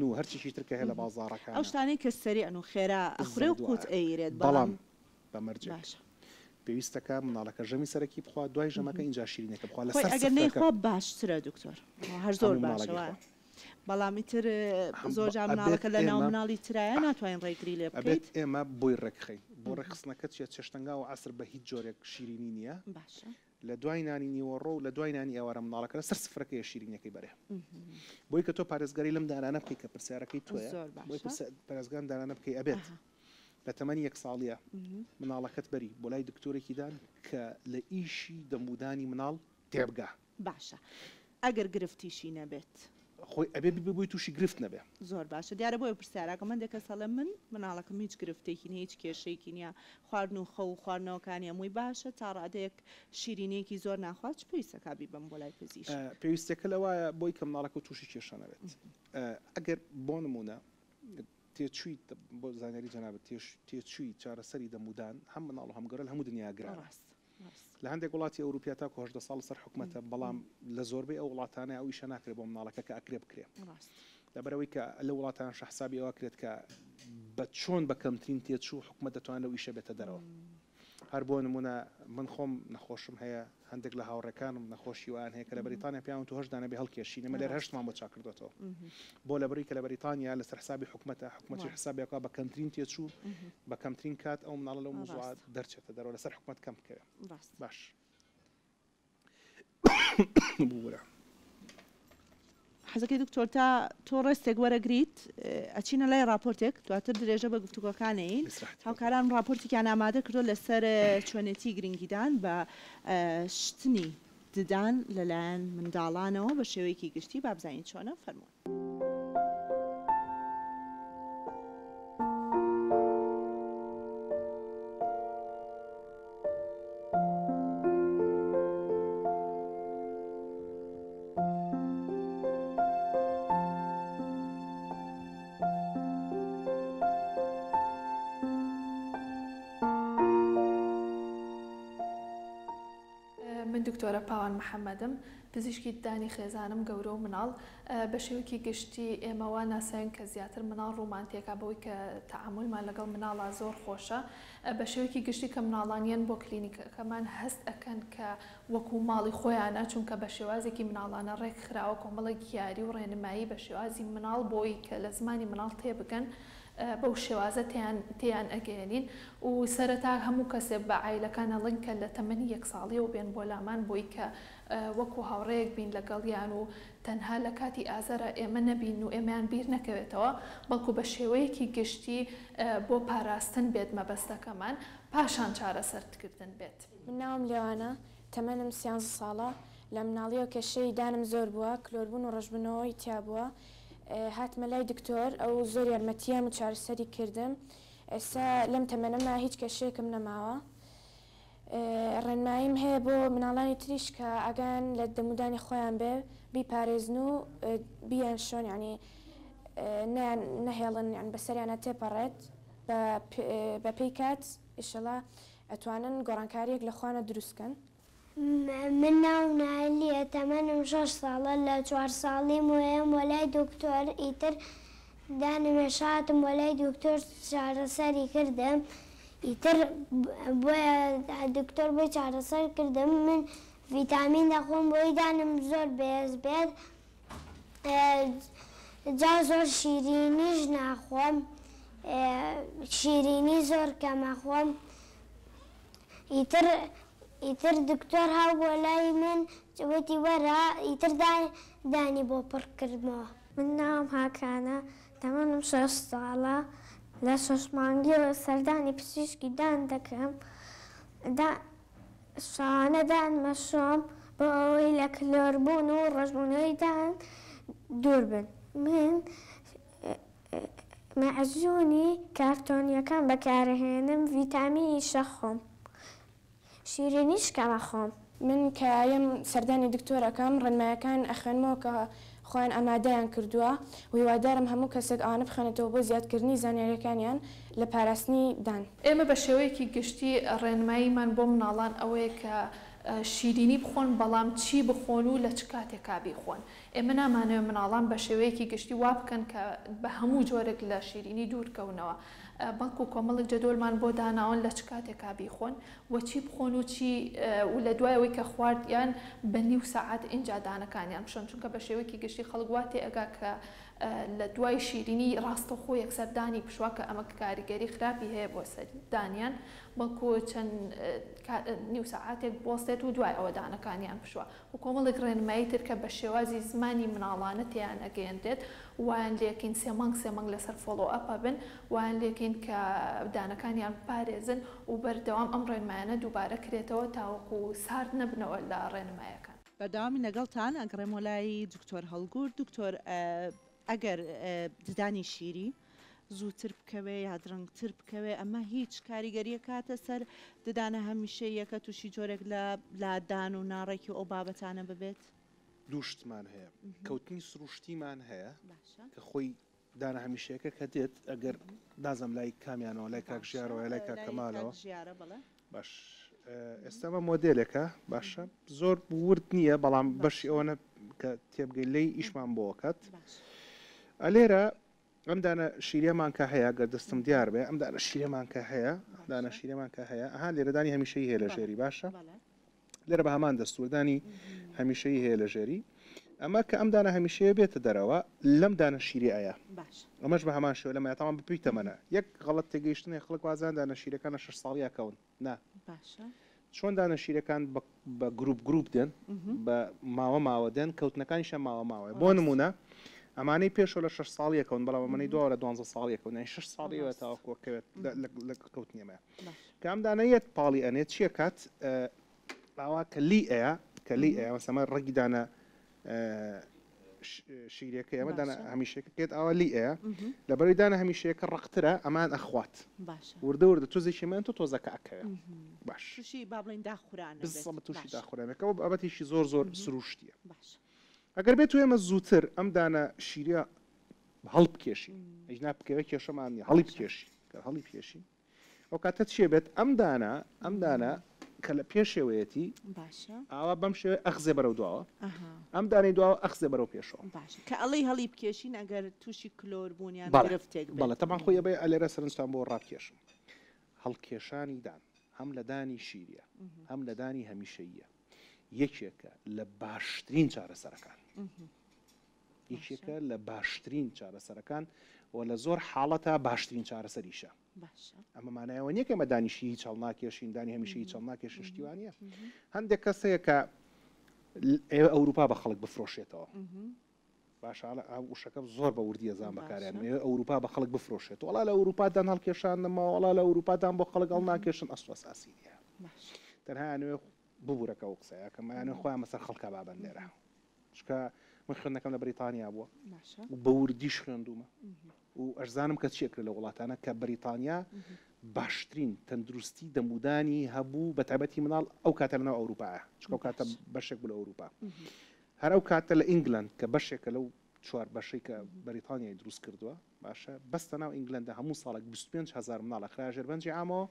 و هەرچیشی ترکە هەیە لە بازاڕەکان ئەو شتانەی کە سەری ئەن و خێرا ئەخورێ و قوت ئەیرێت بەڵام بەمەرجە پێویستەکە مناڵەکە ژەمی سەرەکی بخوا دوای ژەمەکە اینجا شیرینەکە بخوا لە سەر ئەگەر نەیخوا باشترە دکتۆر هەر زۆر باشەوە بەڵامی تر زۆر جا مناڵەکە لە ناو مناڵی ترایە ناتوانین ڕێگری لێ بکەیت ئێمە بۆی ڕێکخەین بۆ ڕێخستنەکە چێشتەنگا و عسر بە هیچ جۆرێک شیرینی نییە لە دوای نانی نیوەڕۆ و لە دوای نانی ئێوارە مناڵەکە لە سەر سفرەکەی شیرینەکەی بەرێ بۆی کە تۆ پارێزگاری لەم دانانە بکەی کە پرسیارەکەی توە بۆی پارێزگان دانانە بکەی ئەبێت لە تەمەنی 1 ساڵیە مناڵەکەت بەری بۆ لای دکتۆرێکیدان کە لە ئیشی دەمودانی مناڵ تێبگا باشە ئەگەر گرفتیشی نەبێت خۆی ئەبێ ببووی تووشی گرفت نەبێ. زۆر باشە دیارە بۆی پرسیارەکە من دەکە سەڵێ مناڵەکەم هیچ گرفتێکی هیچ کێشەیەکی نییە خواردن و خەو و خواردنەوەکانی هەمووی باشە تا ڕادەیەک شیرینەیەکی زۆر ناخوات چ پێویستە کابی بم بۆ لای پزیشک پێویستەکە لەوایە بۆی کە مناڵەکە و تووشی کێشە نەبێت ئەگەر بۆ نمونە تێچوویت بۆ زانیاری جەنابەت تێچووی چارەسەری دەمودان هەم مناڵ و هەمگەرە هەموو دنیا گران لە هەندێک وڵاتی ئەوروپیا تا 18 ساڵ سەر حکومەتە بەڵام لە زۆربەی ئەو وڵاتانە ئەو ئیشە ناکرێت بۆ مناڵەکە کە ئەکرێ بکرێ لەبەرەوەی کە لە وڵاتان شەحسابی ئەوە کرێت کە بە چۆن بەکەمترین تێچوو حکومەت دەتوانێت ئەو ئیشە بێتە دەرەوە هەر بۆ نمونە من خۆم نەخۆشم هەیە هەندێک لە هاوڕێکانم نەخۆشی وان هەیە کە لە بەریتانیا پیاوە تو هەشدانە بێ هەڵکێشی نەمە لێر هەشتمان بۆ چاکردوێتەوە بۆ لەبەری کە لە بەریتانیا لەسەر حسابی حکومەتی حسابیەکە بە کەمترین تێچوو بە کەمترین کات ئەو مناڵە لەو موزوعات دەرچێتە دەرەوە لەسەر حکومەت کەم بکەوێت باش بوورە حەزەکەی دکتۆر تا تۆ ڕێستێک وەرەگریت ئەچینە لای راپۆرتێک دواتر درێژە بە گفتوگۆکانەین هاوکاران راپۆرتێکیان ئامادە کردو لەسەر چۆنێتی گرنگیدان بە شتنی ددان لەلایەن منداڵانەوە بە شێوەیەکی گشتی با بزانین چۆنە فەرموون. من دکتۆرە پاوان محەممەدم پزیشکی ددانی خێزانم گەورە و مناڵ بە شێوەیەکی گشتی ئێمەوە ناساوین کە زیاتر مناڵ ڕوومانتێکا بەوەی کە تەعاملمان لەگەڵ مناڵا زۆر خۆشە بە شێوەیەکی گشتی کە مناڵانیان بۆ کلینیکەکەمان هەست ئەکەن کە وەکو ماڵی خۆیانە چونکە بە شێوازێکی مناڵانە ڕێک خراوە کۆمەڵێک یاری و ڕێنمایی بە شێوازی مناڵ بۆی کە لە زمانی مناڵ تێبگەن بەو شێوازە تیان ئەگەێنین و سەرەتا هەموو کەسێک بە عیلەکان ئەڵێن کە لە تەمەنی 1 ساڵیەوە بێن بۆ لامان بۆی کە وەکو هاوڕەیەک بین لەگەڵیان و تەنها لە کاتی ئازارە ئێمە نەبین و ئێمەیان بیر نەکەوێتەوە بەڵکو بە شێوەیەکی گشتی بۆ پاراستن بێت مەبەستەکەمان پاشان چارەسەرکردن بێت. من ناوم لێوانە تەمەنم 13 ساڵە لە مناڵیەوە کێشەی دانم زۆر بووە کلۆربوون و ڕەشبوونەوەی تیا بووە هاتمە لای دکتۆر ئەو زۆر یارمەتیام و چارەسەری کردم ئێستا لەم تەمەنەما هیچ کێشەیەکم نەماوە ڕێنماییم هەیە بۆ مناڵانی تریش کە ئەگەن لە دەمودانی خۆیان بێ بیپارێزن و بیان شۆن ینی نەهێڵن یان بەسەریانە تێپەڕێت بە پێی کات ئیشەڵا ئەتوانن گۆڕانکاریەک لە خوانە دروستکەن. من ناو نالیە تەمەنم 6 ساڵە لە 4 ساڵیم وەیەم وەلای دکتۆر ئیتر دانمێشاتم وەلای دکتۆر چارەسەری کردم ئیتر بۆیە دکتۆر بۆی چارەسەر کردم من ڤیتامین دەخۆم بۆی دانم زۆر بێز بێت جا زۆر شیرینیش ناخۆم شیرینی زۆر کەمەخۆم ئیتر دکتۆر هاو بۆ لای من وتی وەرە ئیتر دانی بۆ پڕ کردمەوە. من ناوم هاکانە تەمەنم 6 ساڵە لە 6 مانگیەوە سەردانی پزیشکی دان دەکەم شانە دانمەشۆم بۆ ئەوەی لە کلۆربوون و ڕەشبوونەوەی دان دوور بن. من مەعجوونی کارتۆنیەکان بەکارهێنم ڤیتامینی شەخۆم شیرینیش کەمەخۆم. من کەیم سەردانی دکتۆرەکەم ڕێنمایەکان ئەخوێنمەوە کە خۆیان ئامادەیان کردووە و هیوادارم هەموو کەسێک ئەوانە بخوێنێتەوە بۆ زیادکردنی زانیاریەکانیان لە پاراستنی دان. ئێمە بە شێوەیەکی گشتی ڕێنماییمان بۆ مناڵان ئەوەیە کە شیرینی بخۆن بەڵام چی بخۆن و لە چ کاتێکا بیخۆن. ئێمە نامانەوە مناڵان بە شێوەیەکی گشتی وا بکەن کە بە هەموو جۆرێک لە شیرینی دوورکەونەوە بەڵکو کۆمەڵک جەدۆلمان بۆ داناون لە چ کاتێکا بیخۆن و چی بخۆن و چی و لە دوایەوەی کە خواردیان بە نیو سەعات ئینجا دانەکانیان بشۆن چونکە بە شێوەیەکی گشتی خەڵک وا تێئەگا کە لە دوای شیرینی ڕاستەوخۆ یەکسەردانی پشووە کە ئەمە کاریگەری خراپی هەیە بۆ سەردانیان بەڵکو چەند نیو سەعاتێک بۆستێت و دوای ئەوە دانەکانیان پشووە و کۆمەڵێک ڕێنمایی تر کە بە شێوازی زمانی مناڵانە تیان ئەگەیەندێت وایان لێکین سێ مانگ لەسەر فۆلۆ ئەپە بن وایان لێکین کە دانەکانیان پارێزن و بەردەوام ئەم ڕێنمایانە دووبارە کرێتەوە تاوەکو سارد نەبنەوە لە ڕێنمایەکان. بەرداوامی لەگەڵتان ئەگەڕێم وەلای دکتۆر هەڵگورد دکتۆر ئەگەر ددانی شیری زووتر بکەوێ یا درەنگتر بکەوێ ئەمە هیچ کاریگەریە کاتە سەر ددانە هەمیشەیەکە تووشی جۆرێک لە لادان و ناڕێکی ئەو بابەتانە ببێت دووشتمان هەیە کەوتنی سروشتیمان هەیە کە خۆی دانە هەمیشەیەەکە کە دێت ئەگەر دازم لای کامیانەوە لای کاکژیارەوە لای کاکەمالەوە باش ئێستامە مۆدلێکە باشە زۆر ورد نییە بەڵام بەشی ئەوەنە کە تێبگەی لی ئیشمان بۆکات ئەلێرە ئەم دانە شیرێمان کە هەیە گەر دەستم دیار بێ ئەم دانە شیرێمان کە هەیە دانە شیرێمان کە هەیە ئەها لێرەدانی هەمیشەی هەیە لە ژێری باشە لێرە بە هەمان دەستوردانی هەمیشەی هەیە لە ژێری ئەمە کە ئەم دانە هەمیشەیە بێتە دەرەوە لەم دانە شیری ئایا ئەمەش بە هەمان شێوە لەمە تاوان بپیت تەمەنە یەک غەڵەت تێگەیشتنی خەڵک وازان دانە شیرەکانە 6 ساڵیەکەون نا چۆن دانە شیرەکان بە گروپ دێن بە ماوە دێن کەوتنەکانیشە ماوە بۆ نمونە ئەمانەی پێشەوە لە 6 ساڵیەکەون بەڵام ئەمەی دووە لە 12 ساڵیەکەون 6 ساڵیەوە تاوەکەوێت لە کەوتنیەمە کە ئەم دانەیەت پاڵی ئەنێت چیە کات ئاوا کە لی ئەیە کە لی ئەیە مەسەمە ڕێگی دانە شیرەکە ئەمە دانە هەمیشەکەێت ئەوە لی ئەیە لە بەری دانە هەمیشەیەکە ڕقترە ئەمان ئەخوات وردە توزیشیمان تۆ تۆزەکە ئەکەوێ باش تووشی با بڵین داخورانە تووشی داخورانەکە ئەبەتیشی زۆر سروشتیە ئەگەر بێت تو ئێمە زووتر ئەم دانە شیرە هەڵ بکێشی ئەجنا بکەوە کێشەمانی هەڵی بکێشی هەڵی پێشی ئەو کاتە چێ بێت ئەم دانە کە لە پێشێوەیەتی ئاوا بەم شێوێ ئەخزێ بەرەو دواوە ئەم دانەی دواوە ئەخزێ بەرەو پێشەوە کە ئەڵی هەڵی بکێشین ئەگەر تووشی کلۆر بوونیان گرفتێک بەڵێ تەمان خۆی بێ ئەلێرە سەرنجتان بۆ ڕابکێشم هەڵکێشانی دان هەم لە دانی شیریە هەم لە دانی هەمیشەیە یەکێکە لە باشترین چارەسەرەکان یەکێکە لە باشترین چارەسەرەکان و لە زۆر حاڵەتە باشترین چارەسەریشە ئەمە مانایەوە نییە ئەمە دانیشی چاڵ ناکێشین دانی هەمیشەی چاڵ ناکێشن شتیوانە هەندێک کەسەیە کە ئێوە ئەوروپا بە خەڵک بفرۆشێتەوە باش وشەکە زۆر بە وردی ئەزان بەکاریان ئێوە ئەوروپا بە خەڵک بفرۆشێت وڵا لە ئەوروپادان هەڵکێشانەوە وڵا لە ئەوروپادان بۆ خەڵک هەڵ ناکێشن ئەسوە ساسی نیە تەنها ببوورەکە و قسەیە کە مایانە خۆیان مەسەر خەڵکە بابن لێرە چکە من خوێندنەکەم لە بریتانیا بووە و بە وردیش خوێندومە و ئەرزانم کە چێکرد لە وڵاتانە کە بریتانیا باشترین تەندروستی دەمودانی هەبوو بە تایبەتی مناڵ ئەو کاتە لەناو ئەوروپایە چکە ئەو کاتە بەشێک بوو لە ئەوروپا هەر ئەو کاتە لە ئینگلند کە بەشێکە لەو چوار بەشەی کە بەریتانیای دروست کردووە باشە بەستە ناو ئینگلندە هەموو ساڵێک 25,000 مناڵە خراژێربەنجی ئامەوە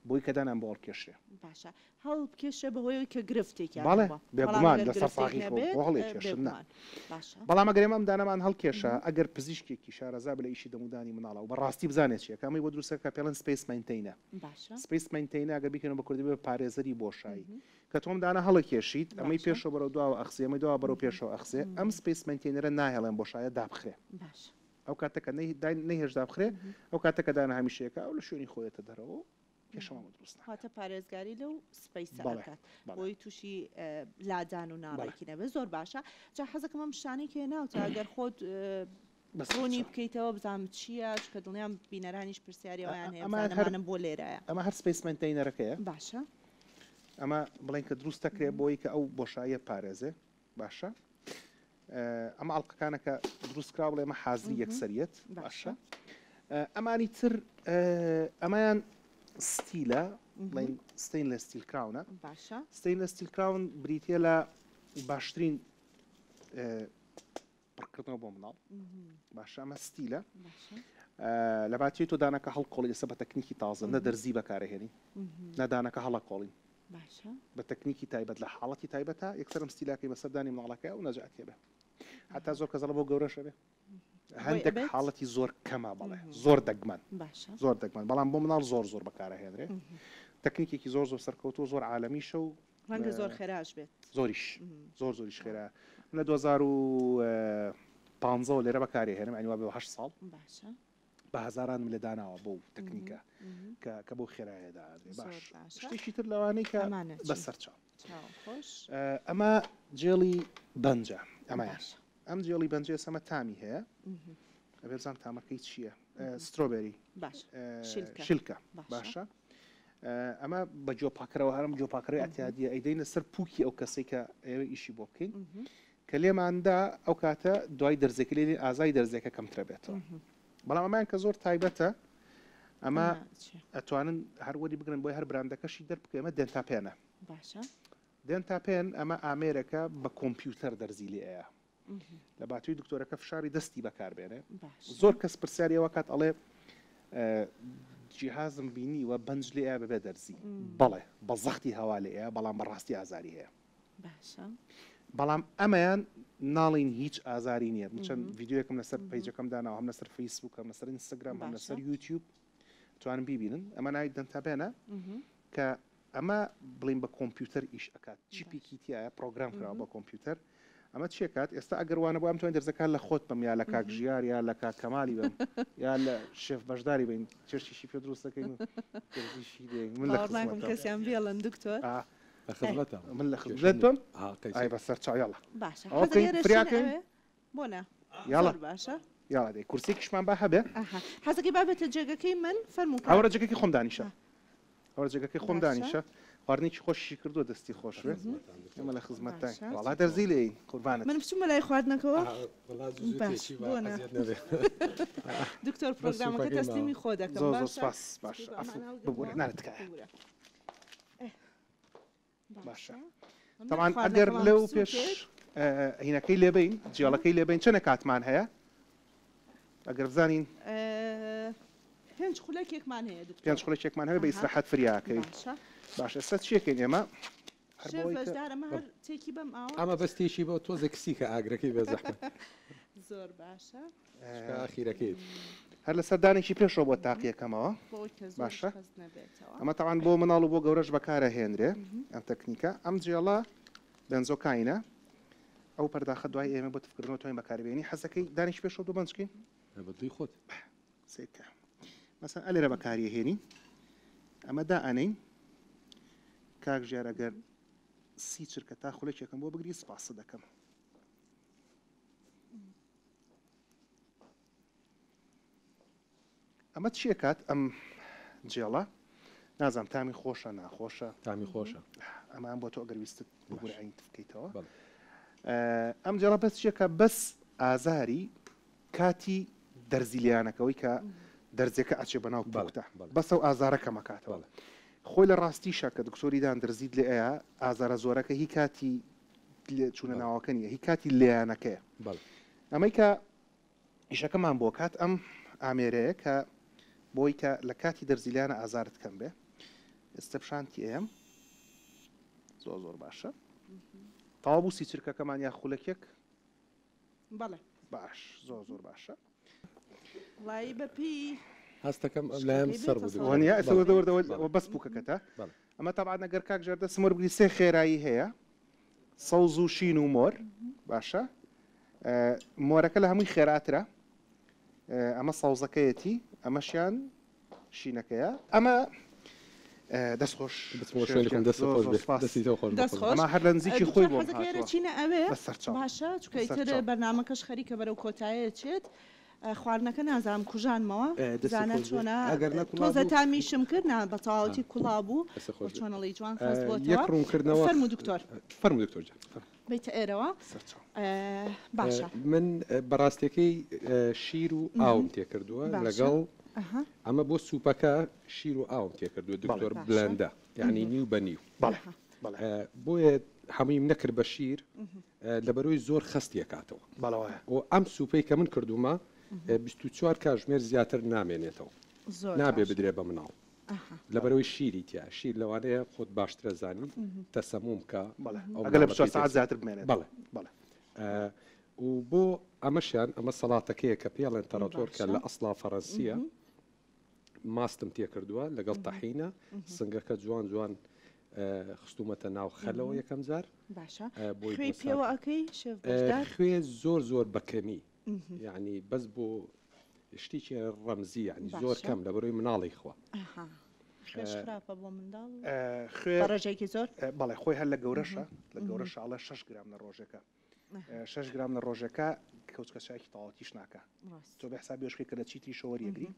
بۆی کە دانان بۆڵ کێشێ باشە هەڵ بکێشە بەهۆی کە گرفتێکی بەڵێ بێگومان لەسەر ساغی هەڵێ کێشن بەڵام ئەگەرێمە ئەم دانەمان هەڵکێشە ئەگەر پزیشکێکی شارەزا بە لە ئیشی دەمودانی مناڵە و بەڕاستی بزانێت چیە کامی بۆ دروستەکە پێڵەن سپیس مینتینە سپیس مینتینە ئەگەر بیکەن بە کوردی بە پارێزەری بۆشایی کە تۆم دانە هەڵەکێشیت ئەمەی پێشەوە بەرەو دواوە ئەخسێ ئەمەی دوا بەرەو پێشەوە ئەخسێ ئەم سپیس مینتینەرە ناهێڵێن بۆشایە دابخرێ ئەو کاتەکە نەهێشدا بخرێ ئەو کاتەکە دانە هەمیشەیەەکە ئەو لە شوێنی خۆیەتە دەرەوە کێشەوە دروست هاتە پارێزگاری لەو سپیسەکات بۆی تووشی لادان و ناڕێکی نەبێت زۆر باشە جا حەزەکەم ئەم شانەی کێ ناوتە ئەگەر خۆت بەسۆنی بکەیتەوە بزانم چییە کە دڵنیام بینەرانیش پرسیاریەوەیان هەیەمانم بۆ لێرەیە ئەمە هەر سپیس مینتینەرەکەیە باشە ئەمە بڵێن کە دروست دەکرێت بۆی کە ئەو بۆشایە پارێزێ باشە ئەمە ئەڵلقەکانەکە دروستکرا بڵێ ئەمە حازری یەکسەریەت باشە ئەمانی تر ئەمایان ستیلە بڵێن ستین لە ستیل کراونە باشە ستین لە ستیل کراون بریتە لە باشترین پڕکردنەوە بۆ مناڵ باشە ئەمە ستیلە لە باتی تۆ دانەکە هەڵکۆڵی لەسە بە تەکنیکی تازە نە دەرزی بەکارەهێنی نەدانەکە هەڵەکۆڵین بە تەکنیکی تایبەت لە حاڵەتی تایبەتە یەکسەرم ستیلاکەی بەسەردانی مناڵەکە و نەجاتێ بێ حتا زۆر کەزەڵە بۆ گەورەشە بێ هەندێک حاڵەتی زۆر کەما بەڵێ زۆر دەگمەن زۆر دەگمەن بەڵام بۆ مناڵ زۆر بەکارەهێنرێ تەکنیکێکی زۆر سەرکەوتو زۆر عالەمیشە و ڕەنگە زۆر خێراش بێت زۆریش خێرا لە 2015 لێرە بەکارێهێنم ئەنیوا بێ 8 ساڵ بە هەزاران لە داناوە بۆ تەکنیکە کە بۆ خێرایەدا باش شتێکی تر لەوانەی کە بەسەرچاو ئەمە جێڵی بەنجە ئەمایە ئەم جێڵی بەنجێ سەمە تامی هەیە ئەبێ بزان تامەکەی چییە سترۆبەری شیلکە باشە ئەمە بە جۆپاکەرەوە هەرم جۆپاکەڕی ئەتیادیە ئەیدەینە سەر پووکی ئەو کەسێک کە ئێوە ئیشی بۆ بکەین کە لێماندا ئەو کاتە دوای دەرزێکی لێ ئازای دەرزێکە کەمترە بێتەوە بەڵام ئەمان کە زۆر تایبەتە ئەمە ئەتوانن هەروەری بگرن بۆی هەر براندەکەشی دەربکە ئەمە دێنتاپێنە دێنتاپێن ئەمە ئامێرەکە بە کۆمپیوتەر دەرزی لێ ئەیە لە باتوی دکتۆرەکە فشاری دەستی بەکاربێنێ زۆر کەس پرسیاریەوە کات ئەڵێ جیهازم بینی وە بەنج لێ ئەیە بەبێ دەرزی بەڵێ بە زەختی هەوا لێ ئەیە بەڵام بەڕاستی ئازاری هەیە بەڵام ئەمەیان ناڵین هیچ ئازاری نییە چەند ڤیددیوەکەم لەسەر پیجەکەم داناوە هەم لەسەر فیسبوک هەم لەسەر ئینستاگرام هەم لەسەر یوتیوب توانن بیبینن ئەمە ناوی دەنتاپێنە کە ئەمە بڵین بە کۆمپیوتەر ئیش ئەکات چیپێکی تایە پرۆگرام کراوە بە کۆمپیوتەر ئەمە چێکات ئێستا ئەگەروانە بۆ ئەم توانین دەرزەکان لە خۆت بم یا لە کاک ژیار یا لە کاک کەمالی بم یا لە شێف بەشداری بین چێشتیشی پێ دروستەکەین من کەسیان بێڵن دکتۆر من لە خزمەت بم ئای بەسەر چاویاڵە فریاکەین بۆنە یاڵە باشە یاڵا دەی کورسێکیشمان با هەبێ حەزەکەی بابێتە جێگەکەی من فەرموو ئەوە جێگەکەی خۆم دانیشە ئەوە جێگەکەی خۆم دانیشە خواردنێکی خۆشی کردووە دەستی خۆشوێ ئەمە لە خزمەتتان وڵا دەرزی لێ قوربانت من بچوومە لای خواردنەکەەوە دکتۆر پرۆگرامەکە تەسلیمی خۆ دەکەم زۆر سپاس باش ببوورە نارتکایە باشە تەمان ئەگەر لەو پێش هینەکەی لێبین جیاڵەکەی لێبین چەنە کاتمان هەیە ئەگەر بزانین پێنج خولەکێکمان هەیە پێنج خولەکێکمان هەیە بە ئیسراحەت فریاکەی باش ئێستا چیەکەین ئێمە تێکی بەم ئەمە بەستێکی بۆ تۆزە کسیکە ئاگرەکەی بە زەحمەت زۆر باشە ئاخیرەکەیت هەر لە سەردانێکی پێشەوە بۆ تاقیەکەمەوە باشە ئەمە تاوان بۆ مناڵ و بۆ گەورەش بەکارە هێنرێ ئەم تەکنیکە ئەم جێڵە بنزۆکاینە ئەو پەرداخە دوای ئێمە بۆ تفکردنەوە توانین بەکاربێنی حەزەکەی دانیش پێشەوە دوو بەنجکەین بەدوی خۆت سێکە مەسەن ئەلێرە بەکاریە هێنی ئەمە دا ئەنەین کاک ژیار ئەگەر سی چرکە تا خولێکێکم بۆ بگری سپاسە دەکەم ئەمە چیەکات ئەم جێڵە نازانم تامی خۆشە ناخۆشە تامی خۆشە ئەمان بۆ تۆ ئەگەر ویستت بگورە ئاین بکەیتەوە ئەم جێڵە بەس چیەکە بەس ئازاری کاتی دەرزیلیانەکەەوەی کە دەرزێکە ئەچێ بەناو بڵکتە بەسە و ئازارەکە مەکاتەوە خۆی لە ڕاستیشە کە دکتۆریدان دەرزید لێ ئەیە ئازارە زۆرەکە هی کاتی چوونە ناوەکە نیە هی کاتی لێیانەکەیە ئەمەی کە ئیشەکەمان بۆ کات ئەم ئامێرەیە کە بۆی کە لە کاتی دەرزیلیانە ئازارت کەم بێ ئێستەپشانتی ئێم زۆر زۆر باشە تەواو بوو سی چرکەکەمان یا خولەکێک بەڵێ باش زۆر زۆر باشە وڵی بەپی هەستەکەم لایم سەر بوو بەس بووکەکەتە ئەمە تابعات نەگەر کاک ژێردە سمر بگری سێ خێرایی هەیە سەوز و شین و مۆر باشە مۆرەکە لە هەمووی خێراترە ئەمە سەوزەکەیەتی ئەمەشیان شینەکەیە ئەمە دەستخۆش ئەمە هەر لە نزیکی خۆی بۆ چینە ئەوێ باشە چکەیتر بەرنامەکەش خەریکە بەرەو کۆتایە چێت خواردنەکە نازانم کوژانمەوە زانە چۆنە تۆزە تامیشم کرد بە تەواوەتی کوڵا بوو چۆنەڵی جوان خست یەکڕوونکردنەوە فەرمو دکتۆر فەرمو دکتۆر بیتە ئێرەوە باشە من بەڕاستیەکەی شیر و ئاوم تێکردووە لەگەڵ ئەمە بۆ سوپەکە شیر و ئاوم تێکردووە دکتۆر بلەندە یعنی نیو بە نیو بۆیە هەموویم نەکرد بە شیر لەبەرەوەی زۆر خستیەکاتەوە و ئەم سوپەی کە من کردومە 24 کاتژمێر زیاتر نامێنێتەوە نابێ بدرێ بە مناڵ لەبەرەوەی شیری تیا شیر لەوانەیە خۆت باشترە زانی تەسەموم کە ئەگەر لە ساعت زیاتر بمێنێت بەڵێ و بۆ ئەمەشیان ئەمە سەڵاتەکەیە کە پێڵێن تەراتۆر کە لە ئەسڵا فەڕەنسیە ماستم تێکردووە لەگەڵ تەحینە سنگەکە جوان جوان خستومەتە ناو خەلەوە یەکەم جار خوێ زۆر زۆر بەکەمی یعنی بەس بۆ شتێکی ڕەمزی یعنی زۆر کەم لە بەرۆی مناڵی خوا ڕێژێکی زۆر بەڵێ خۆی هەر لە گەورەشە لە گەورەش ئاڵە 6 گرام لە ڕۆژەکە 6 گرام لە ڕۆژەکە کەوچکەچایکی تاڵاتیش ناکە تۆ بە حسابی شکی کە لە چیتری شەوەری یەگری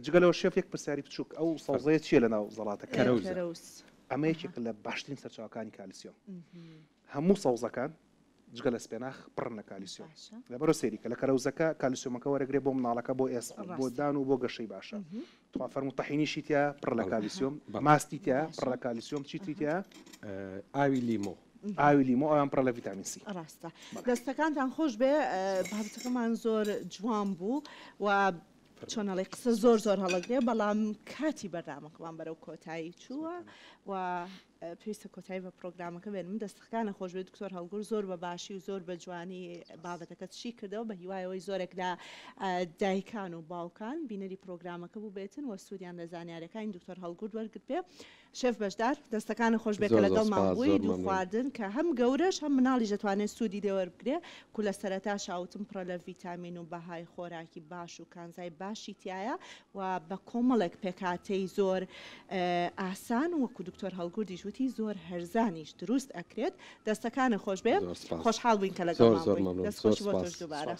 جگەلەوە شێف یەک پرسیاری بچووک ئەو سەوزەیە چیە لە ناو زەڵاتە کەرەوز ئەمە یەکێک لە باشترین سەرچاوەکانی کالسیۆم هەموو سەوزەکان جگە لە سپێناخ پڕن لە کالسیۆم لەبەرەوە سێریکە لە کەرەوزەکە کالسیۆمەکە وەرەگرێ بۆ مناڵەکە بۆ ئێسق بۆ دان و بۆ گەشەی باشە تو فەرموو تەحینیشی تیا پڕ لە کالسیۆم ماستی تیا پڕ لە کالسیۆم چیتری تیا ئاوی لیمۆ ئاوی لیمۆ ئەویان پڕ لە ڤیتامین سی ڕاستە دەستەکانتان خۆش بێ بابەتەکەمان زۆر جوان بوو و چۆنەڵی قسە زۆر هەڵەگرێ بەڵام کاتی بەردامەکەمان بەرەو کۆتایی چووە و پێویستە کۆتایی بە پرۆگرامەکە بێن من دەستەکانە خۆش بێت دکتۆر هەڵگور زۆر بە باشی و زۆر بە جوانی بابەتەکە چی کردەوە بە هیوایەوەی زۆرێک لە دایکان و باوکان بینەری پرۆگرامەکە بوو بێتن و سوودیان لە زانیاریەکانی دکتۆر هەڵگور وەرگرت بێ شێف بەشدار دەستەکانە خۆش بێت کە لەگەڵمان بووی دوو خواردن کە هەم گەورەش هەم مناڵی دەتوانێت سوودی لێوەربگرێ کو لە سەرەتا شاوتم پڕە لە ڤیتامین و بەهای خۆراکی باش و کانزای باشی تایە و بە کۆمەڵێک پێکاتەی زۆر ئاسان وەکو دکتۆر هەڵگور دیژوتی زۆر هەرزانیش دروست ئەکرێت دەستەکانە خۆش بێ خۆشحاڵ بووین کە لەگەڵمان بووین دەست خۆشی بۆ تۆش دووبارە